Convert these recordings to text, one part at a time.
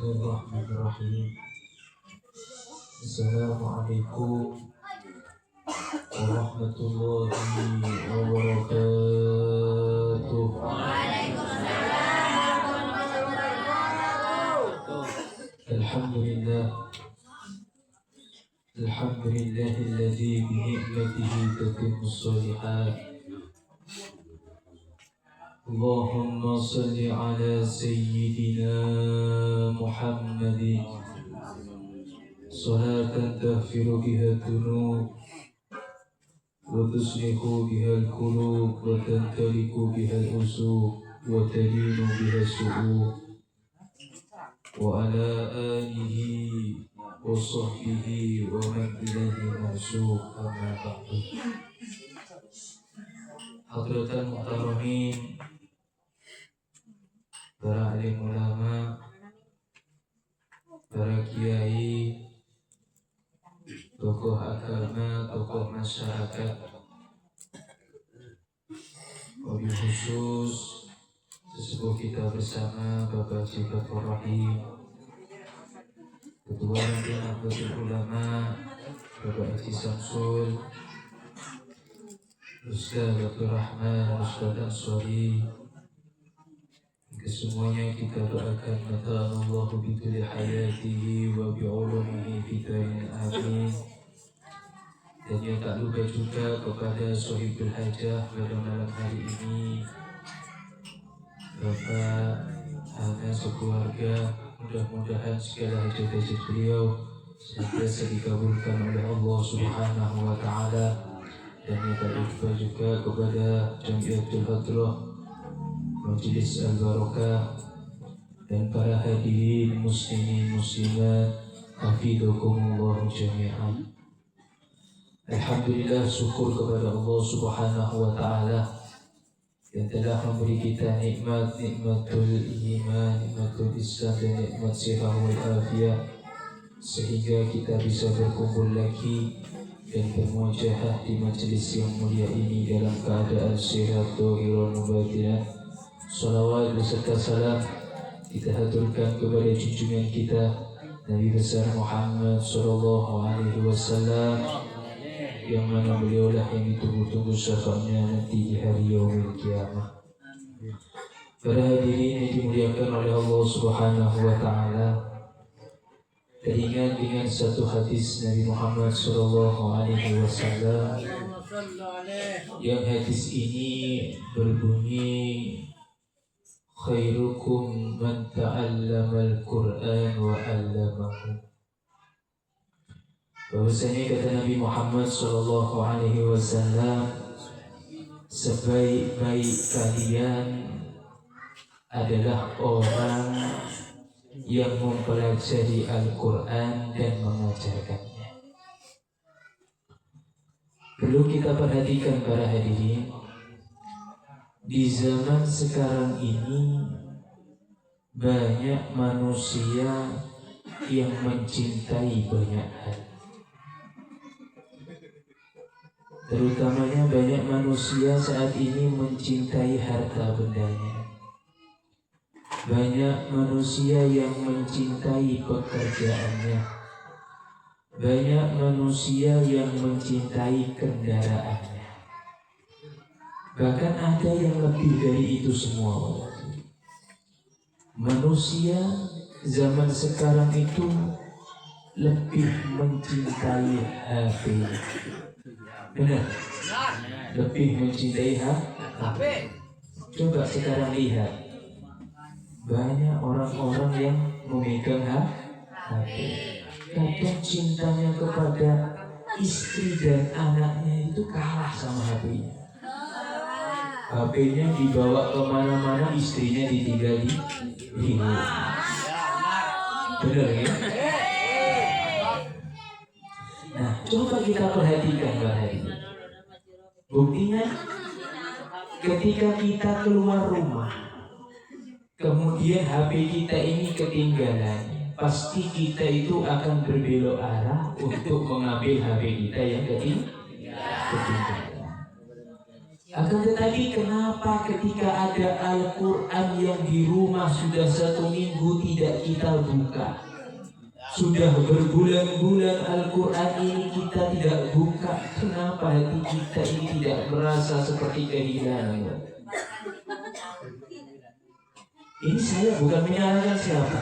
Bismillahirrahmanirrahim. Assalamualaikum warahmatullahi wabarakatuh. Waalaikumsalam warahmatullahi wabarakatuh. Alhamdulillah. Alhamdulillahilladzi bi ni'matihi tatimmus shalihat. Allahumma salli ala sayyidina Muhammadin salatan taghfiru biha dzunub wa tuslihu biha al-qulub wa tantaliku biha al-usub wa talinu biha as-su'ub wa ala alihi wa sahbihi wa man ilaihi mansub. Amma ba'du. Hadratan muhtaramin, para alim ulama, para kiai, tokoh agama, tokoh masyarakat, wabil khusus sesepuh kita bersama Bapak Jibatur Rahim, Ketua Pimpinan Nahdlatul Ulama Bapak Haji Samsul, Ustaz Abdul Rahman, Ustaz Ansori. Kesemuanya kita doakan mata Allah bikulli hayatihi wa bi'ulumihi fitarin amin. Dan yang tak lupa juga kepada sahibul hajah pada malam hari ini, Bapak, anak sekeluarga, mudah-mudahan segala hajat-hajat beliau senantiasa dikabulkan oleh Allah Subhanahu wa Ta'ala. Dan yang tak lupa juga kepada Jamiatul Hadrah, Majelis Al-Barakah, dan para hadirin muslimin muslimat, hafizakumullah jami'an. Alhamdulillah, syukur kepada Allah Subhanahu wa Ta'ala yang telah memberi kita nikmatul iman, nikmatul Islam, dan nikmat sihat wal afiat, sehingga kita bisa berkumpul lagi dan bermuajahah di majelis yang mulia ini dalam keadaan sehat zahir wa batin. Salawat beserta salam kita haturkan kepada junjungan kita Nabi besar Muhammad sallallahu alaihi wasallam, yang mana beliaulah yang ditunggu-tunggu syafaatnya nanti di hari yaumil kiamah. Para hadirin yang dimuliakan oleh Allah Subhanahu wa Ta'ala, teringat dengan satu hadis Nabi Muhammad sallallahu alaihi wasallam, yang hadis ini berbunyi, khairukum man ta'allama al-Qur'an wa 'allamahu. Bahwasanya kata Nabi Muhammad sallallahu alaihi wasallam, sebaik-baik kalian adalah orang yang mempelajari Al-Quran dan mengajarkannya. Perlu kita perhatikan para hadirin, di zaman sekarang ini banyak manusia yang mencintai banyak hal. Terutamanya banyak manusia saat ini mencintai harta bendanya. Banyak manusia yang mencintai pekerjaannya. Banyak manusia yang mencintai kendaraannya. Bahkan ada yang lebih dari itu semua. Manusia zaman sekarang itu lebih mencintai HP. Benar? Lebih mencintai HP. Coba sekarang lihat, banyak orang-orang yang memegang HP. Kadang cintanya kepada istri dan anaknya itu kalah sama HP-nya. HP-nya dibawa kemana-mana, istrinya ditinggal di rumah. Benar ya? Nah, coba kita perhatikan bahaya. Buktinya, ketika kita keluar rumah, kemudian HP kita ini ketinggalan, pasti kita itu akan berbelok arah untuk mengambil HP kita yang ketinggalan. Akan tetapi kenapa ketika ada Al-Quran yang di rumah sudah 1 minggu tidak kita buka, sudah berbulan-bulan Al-Quran ini kita tidak buka, kenapa hati kita ini tidak merasa seperti kehilangan? Ini saya bukan menyalahkan siapa.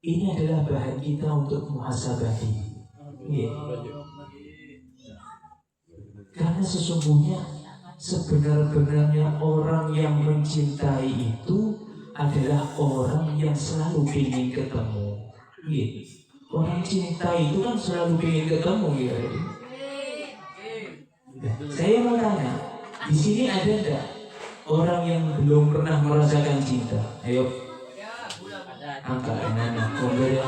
Ini adalah bahan kita untuk muhasabah diri. Karena sesungguhnya sebenar-benarnya orang yang mencintai itu adalah orang yang selalu ingin ketemu. Orang cinta itu kan selalu ingin ketemu, ya. Saya mau tanya, di sini ada enggak orang yang belum pernah merasakan cinta? Ayo, angkat tangannya, ya.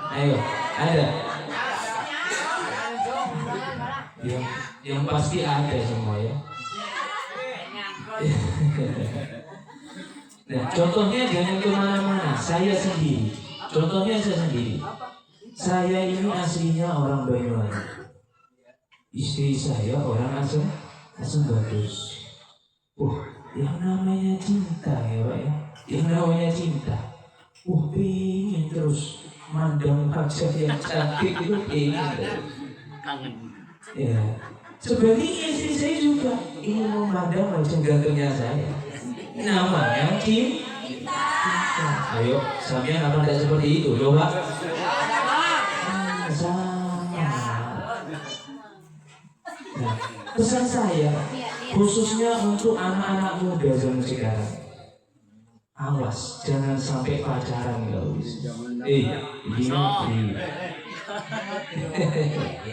Ayo, ada? Yang pasti ada semua, ya. Nah, contohnya jangan kemana-mana. Saya sendiri. Contohnya saya sendiri. Saya ini aslinya orang Banyuwangi. Istri saya orang asam bagus. Yang namanya cinta, ya Pak, ya. Yang namanya cinta. Pengen terus mandang wajah yang cantik itu pengen. Kangen. Ya. Sebaliknya istri saya juga ingin memandang wajah gantengnya saya. Namanya cinta. Ayo, sampean apa tidak seperti itu, coba? Nah, pesan saya khususnya untuk anak-anak muda zaman sekarang, awas jangan sampai pacaran, guys.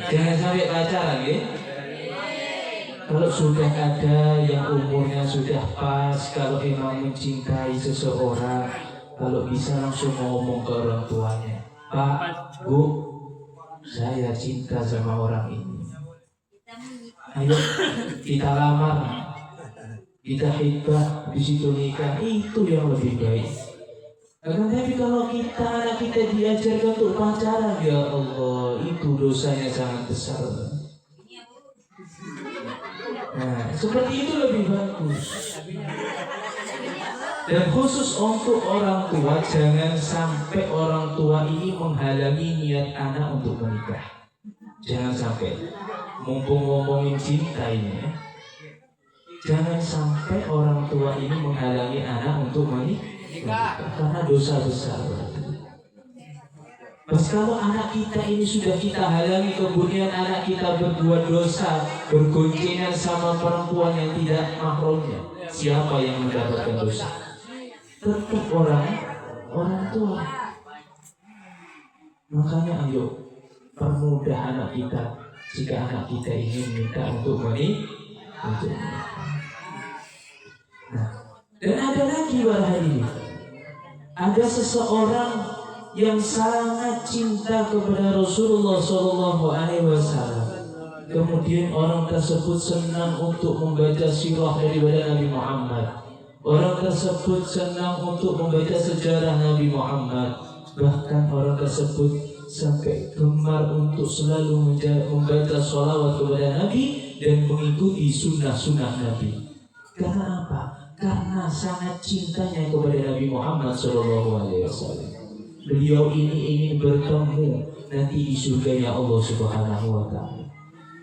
Jangan sampai pacaran, ya. Kalau sudah ada yang umurnya sudah pas, kalau memang mencintai seseorang, kalau bisa langsung ngomong ke orang tuanya, Pak, Bu, saya cinta sama orang ini. Ayo kita lamar, kita hibah, di situ nikah, itu yang lebih baik. Tapi kalau anak kita diajarkan untuk pacaran, ya Allah, itu dosanya sangat besar. Nah, seperti itu lebih bagus. Dan khusus untuk orang tua, jangan sampai orang tua ini menghalangi niat anak untuk menikah. Jangan sampai. Mumpung ngomongin cinta ini, ya. Jangan sampai orang tua ini menghalangi anak untuk menikah, karena dosa besar. Pas kalau anak kita ini sudah kita halangi, kemudian anak kita berbuat dosa, bergoncengan sama perempuan yang tidak mahramnya, siapa yang mendapatkan dosa? Tetap orang tua. Makanya ayo permudah anak kita jika anak kita ingin minta untuk menikah. Nah, dan ada lagi hari ini, ada seseorang yang sangat cinta kepada Rasulullah SAW. Kemudian orang tersebut senang untuk membaca sirah daripada Nabi Muhammad. Orang tersebut senang untuk membaca sejarah Nabi Muhammad. Bahkan orang tersebut sampai gemar untuk selalu membaca sholawat kepada Nabi dan mengikuti sunnah-sunnah Nabi. Karena apa? Karena sangat cintanya kepada Nabi Muhammad SAW. Beliau ini ingin bertemu nanti di surganya Allah Subhanahu wa Ta'ala.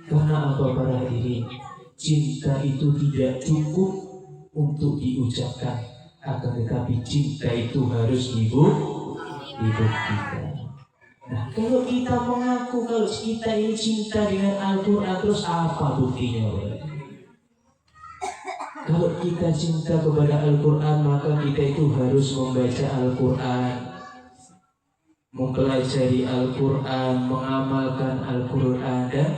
Karena apa para hadirin? Cinta itu tidak cukup untuk diucapkan, akan tetapi cinta itu harus dibuktikan. Nah, kalau kita mengaku kalau kita ini cinta dengan Al-Quran, terus apa buktinya? Kalau kita cinta kepada Al-Quran, maka kita itu harus membaca Al-Quran, mempelajari Al-Quran, mengamalkan Al-Quran dan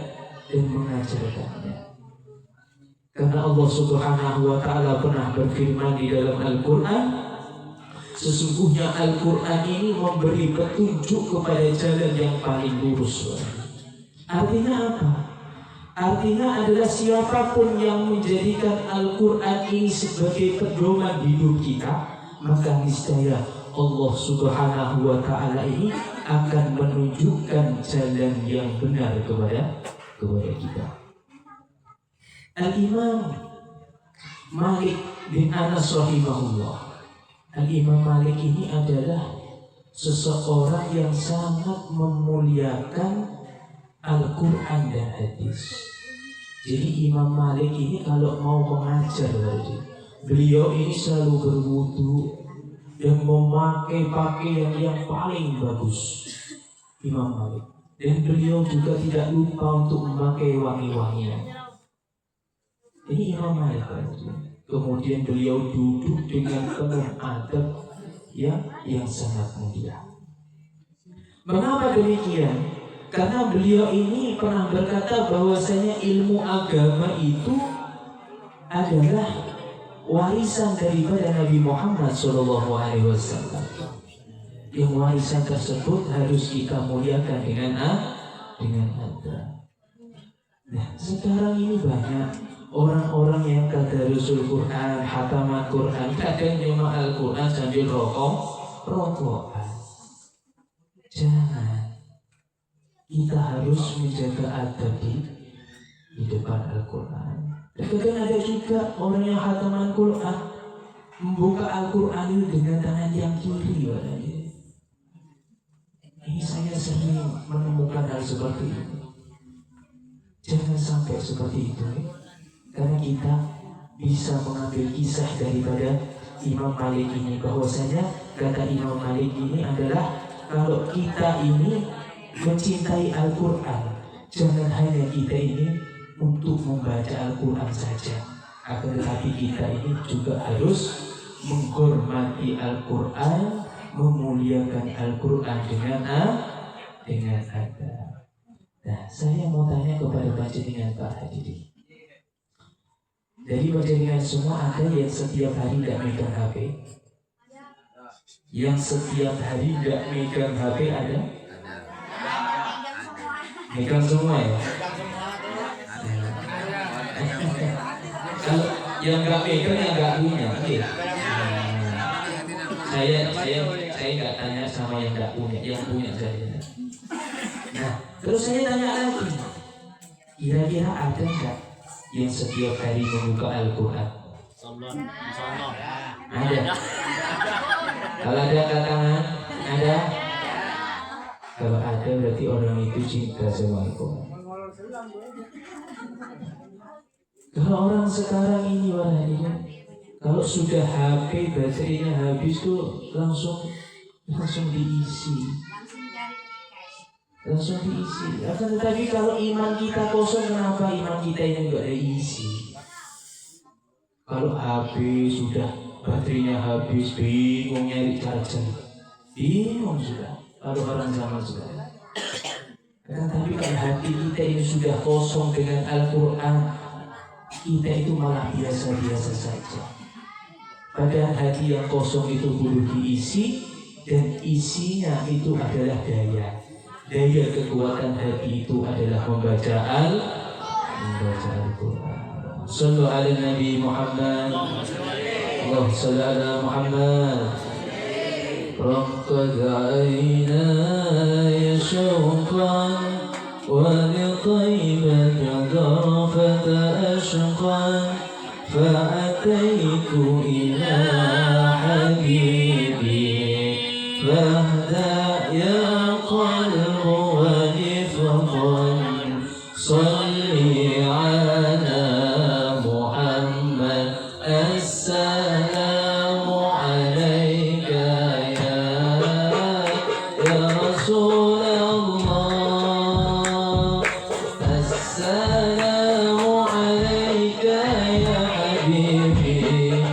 mengajarkannya. Karena Allah Subhanahu wa Ta'ala pernah berfirman di dalam Al-Quran, sesungguhnya Al-Quran ini memberi petunjuk kepada jalan yang paling lurus. Artinya apa? Artinya adalah siapapun yang menjadikan Al-Quran ini sebagai pedoman hidup kita, maka niscaya Allah Subhanahu wa Ta'ala ini akan menunjukkan jalan yang benar kepada kita. Al-Imam Malik bin Anas rahimahullah. Al-Imam Malik ini adalah seseorang yang sangat memuliakan Al-Quran dan hadis. Jadi Imam Malik ini kalau mau mengajar, beliau ini selalu berwudu dan memakai pakaian yang paling bagus. Imam Malik. Dan beliau juga tidak lupa untuk memakai wangi-wangian. Ini Imam Malik. Kemudian beliau duduk dengan penuh adab yang sangat mulia. Mengapa demikian? Karena beliau ini pernah berkata bahwasanya ilmu agama itu adalah warisan daripada Nabi Muhammad SAW. Yang warisan tersebut harus kita muliakan dengan adab. Nah, sekarang ini banyak orang-orang yang tadarrusul Quran, khataman Quran, kadang nyemak Al-Quran sambil rokokan. Jangan. Kita harus menjaga adab di depan Al-Quran. Dan kadang ada juga orang yang khataman Quran membuka Al-Quran itu dengan tangan yang kiri. Ini saya sering menemukan hal seperti ini. Jangan sampai seperti itu. Karena kita bisa mengambil kisah daripada Imam Malik ini, bahwasanya kata Imam Malik ini adalah kalau kita ini mencintai Al-Quran, jangan hanya kita ini untuk membaca Al-Quran saja, akan tetapi kita ini juga harus menghormati Al-Quran, memuliakan Al-Quran dengan adab. Nah, saya mau tanya kepada panjenengan Pak Hadirin. Dari panjenengan semua ada yang setiap hari tidak megang HP? Yang setiap hari tidak megang HP ada? Megang semua ya? Kalau yang nggak megang yang nggak punya, saya nggak tanya sama yang nggak punya, yang punya saja. Nah, terus saya tanya lagi, kira-kira ada nggak yang setiap hari membuka Al-Quran? Ada. Kalau ada angkat tangan, ada. Kalau ada berarti orang itu cinta sama Al-Quran. Kalau orang sekarang ini kalau sudah HP baterainya habis tuh langsung diisi. Akan tetapi kalau iman kita kosong, kenapa iman kita ini enggak diisi? Kalau HP sudah baterainya habis, bingung nyari charger, bingung sudah. Kalau orang zaman sekarang. Tetapi kalau hati kita ini sudah kosong dengan Al-Quran, kita itu malah biasa-biasa saja. Padahal hati yang kosong itu perlu diisi, dan isinya itu adalah daya. Daya kekuatan hati itu adalah membaca Al-Quran. Sallu ala Nabi Muhammad. Allah salli ala Muhammad. Raqqad aynaya syauqan wa liqaybati dharfata ashqan fa'ataitu ila habibi fahda ya qalb ونفضا صلي على محمد السلام عليك يا رسول الله السلام عليك يا حبيبي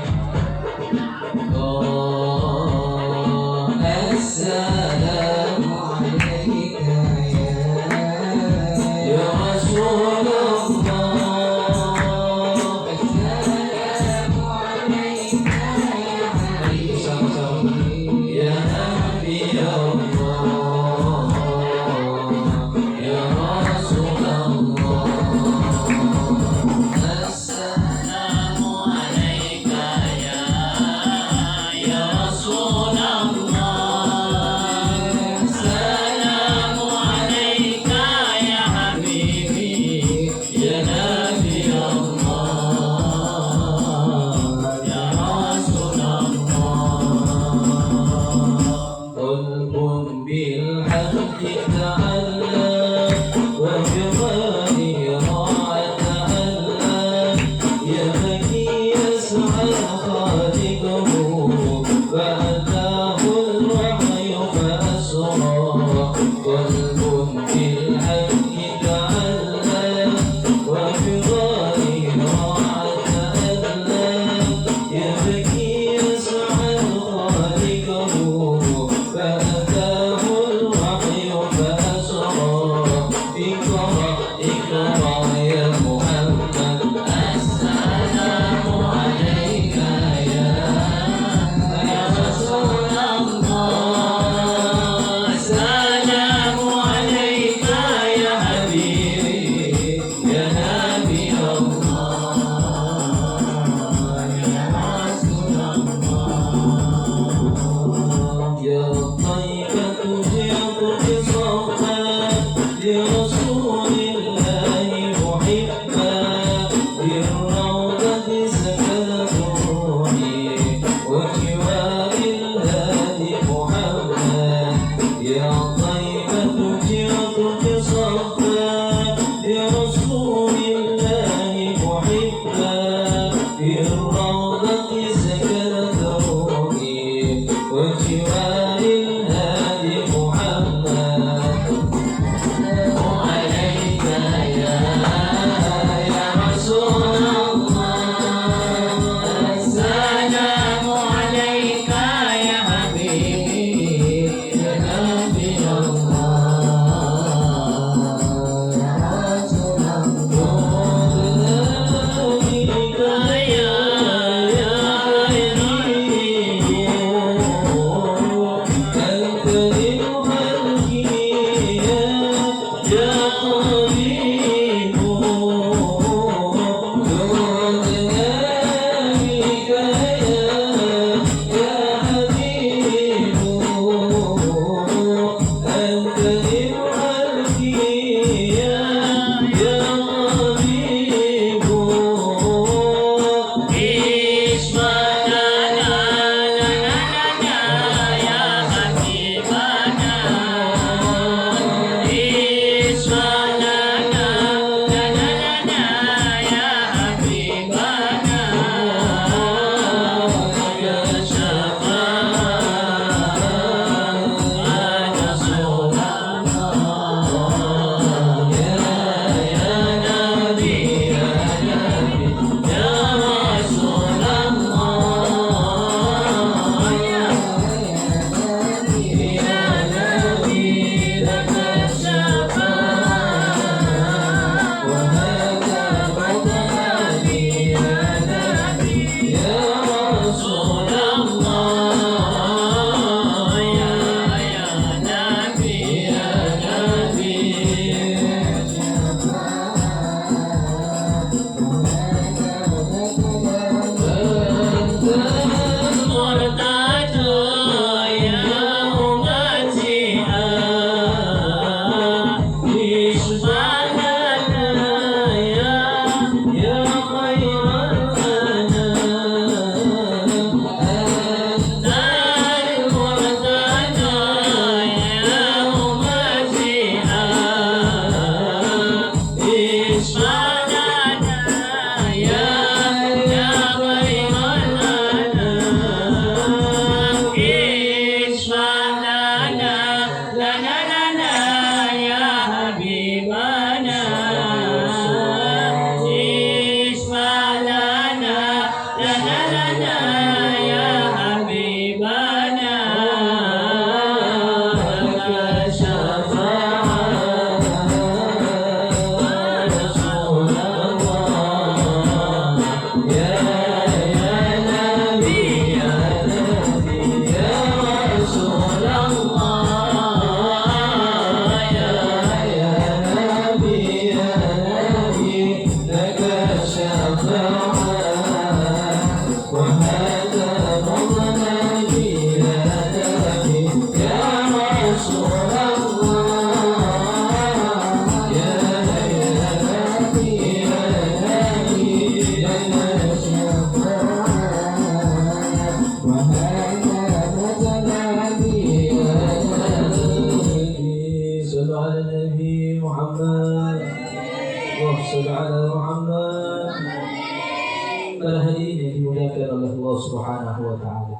Para hadirin yang dimuliakan oleh Allah Subhanahu wa Ta'ala,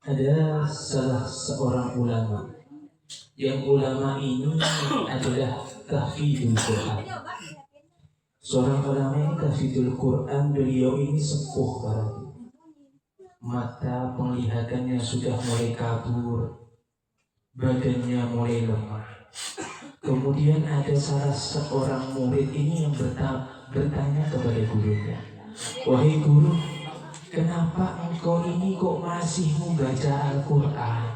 ada salah seorang ulama yang ulama ini adalah tahfidul Quran. Seorang ulama yang tahfidul Quran, beliau ini sepuh barang. Mata penglihatannya sudah mulai kabur, badannya mulai lemah. Kemudian ada salah seorang murid ini yang bertanya kepada gurunya, "Wahai guru, kenapa engkau ini kok masih membaca Al-Quran?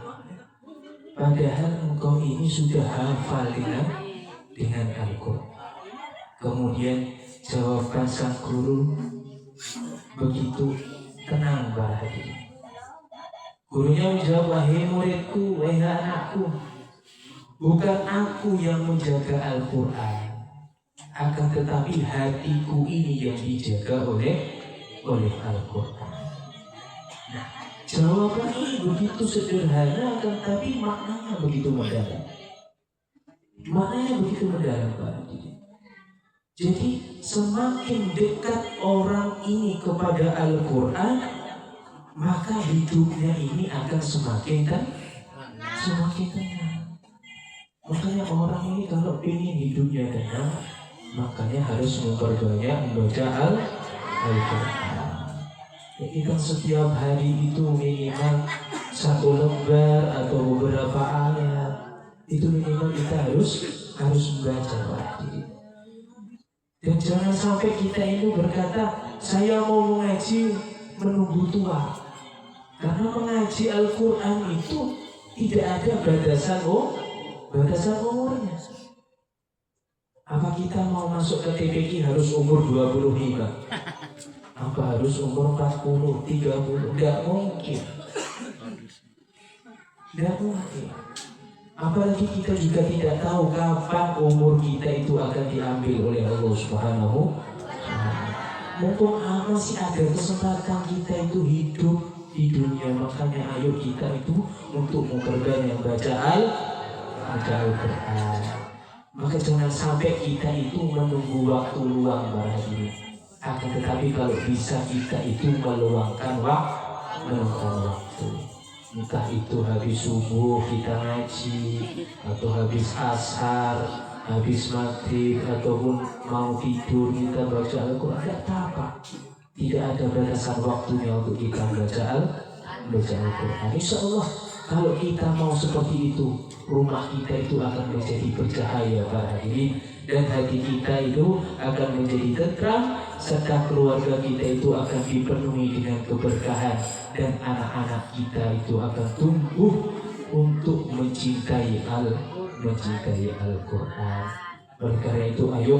Padahal engkau ini sudah hafal dengan Al-Quran." Kemudian jawaban sang guru begitu tenang bahagia. Gurunya menjawab, "Wahai muridku, wahai anakku, bukan aku yang menjaga Al-Quran, akan tetapi hatiku ini yang dijaga oleh Al-Quran." Nah, jawaban ini begitu sederhana, akan tapi maknanya begitu mendalam. Pak. Jadi semakin dekat orang ini kepada Al-Quran, maka hidupnya ini akan semakin tenang. Makanya orang ini kalau ingin hidupnya tenang, makanya harus memperbanyak membaca Al-Quran. Jadi kan setiap hari itu minimal 1 lembar atau beberapa ayat, itu minimal kita harus membaca Pak. Dan jangan sampai kita ini berkata, "Saya mau mengaji menunggu tua." Karena mengaji Al-Quran itu tidak ada batasan umurnya. Apa kita mau masuk ke TPQ harus umur 25? Apa harus umur 40, 30? Tidak mungkin. Apalagi kita juga tidak tahu kapan umur kita itu akan diambil oleh Allah Subhanahu wa Ta'ala. Mumpung masih ada kesempatan kita itu hidup di dunia, makanya ayo kita itu untuk memperbanyak baca Al-Quran. Maka jangan sampai kita itu menunggu waktu luang bahagia. Akan tetapi kalau bisa kita itu meluangkan waktu. Entah itu habis subuh kita ngaji, atau habis ashar, habis maghrib, ataupun mau tidur kita baca Al-Quran. Tidak apa-apa, tidak ada batasan waktunya untuk kita baca Al-Quran. Insya Allah kalau kita mau seperti itu, rumah kita itu akan menjadi bercahaya bahagia, dan hati kita itu akan menjadi tenteram, serta keluarga kita itu akan dipenuhi dengan keberkahan, dan anak-anak kita itu akan tumbuh untuk mencintai Al-Quran. Oleh karena itu, ayo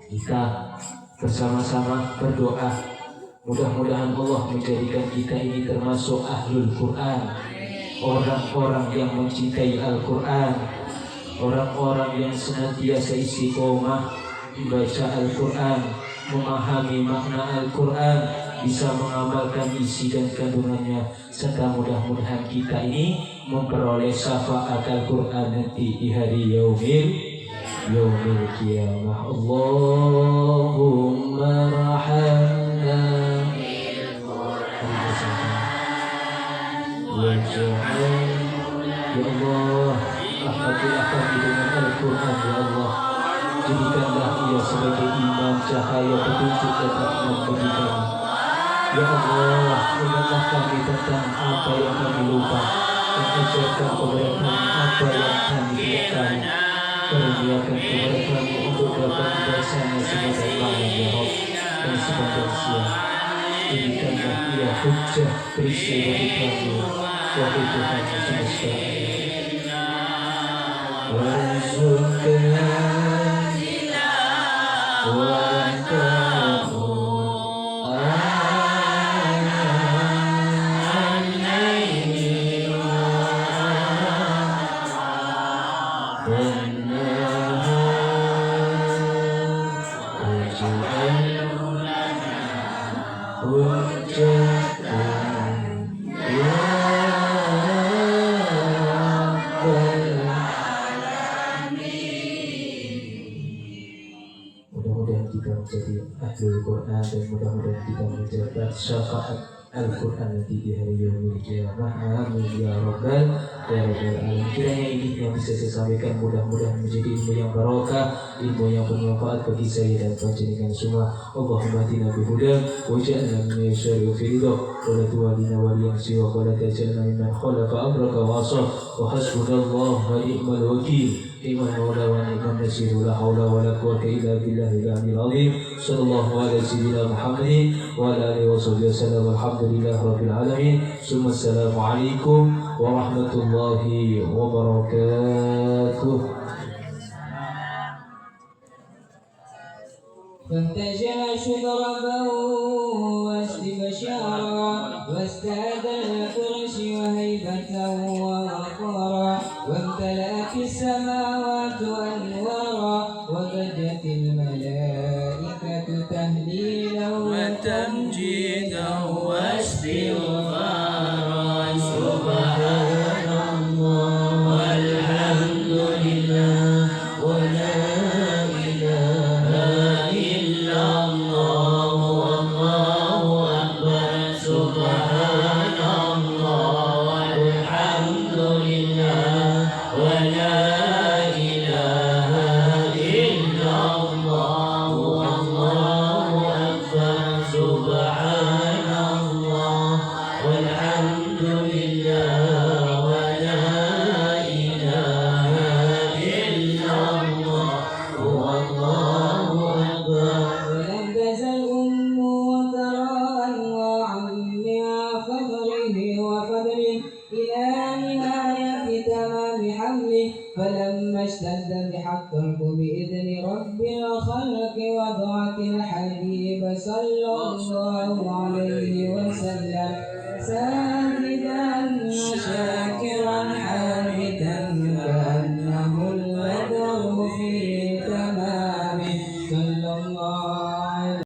kita bersama-sama berdoa, mudah-mudahan Allah menjadikan kita ini termasuk Ahlul Quran, orang-orang yang mencintai Al-Quran, orang-orang yang senantiasa istiqomah membaca Al-Quran, memahami makna Al-Quran, bisa mengamalkan isi dan kandungannya, serta mudah-mudahan kita ini memperoleh syafaat Al-Quran nanti di hari yaumil qiyamah. Allahumma rahamna ya Allah, rahmatilah kami dengan Al-Quran ya Allah. Jadikanlah ia sebagai imam, cahaya, petunjuk dan rahmat bagi kami. Ya Allah, ingatlah kami tentang apa yang kami lupa, dan ajarkan kepada kami apa yang kami tidak tahu. Karuniakan kepada kami untuk dapat membacanya sebagai malam ya Rabb, dan sebagai siang. Jadikanlah ia hujjah perisai bagi kami, wahai Tuhan semesta. Warzuqna Yeah. hafizul Quran, dan mudah-mudahan kita mendapat syafaat Al-Quran nanti di hari yaumil qiyamah. Amin ya rabbal alamin. Kiranya ini yang bisa saya sampaikan mudah-mudahan menjadi ilmu yang barokah, ilmu yang bermanfaat bagi saya dan panjenengan semua. Allahumma atina bihuda waj'alna min syarri ridha wa la tuwallina waliyan siwa wa la tajalna mimman khalafa amraka wa asah wa hasbunallahu wa ni'mal wakil. Iman maula wa ni'man nasir, la haula wa la quwwata illa billahil aliyyil azim. Sallallahu ala sayyidina Muhammadin wa ala alihi wa sahbihi wasallam. Alhamdulillahi rabbil alamin. Summa assalamu alaikum warahmatullahi wabarakatuh. فانتشر شذربه واستبشارا واستأذن الفرش وهيبته ووقارا وامتلأت السماوات أنوارا وبدت الملائكة تهليلا وتمجيدا واستغفارا سبحان الله والحمد لله ولا فلما اشتد بحقه بإذن رب الخلق وضعت الحبيب صلى الله عليه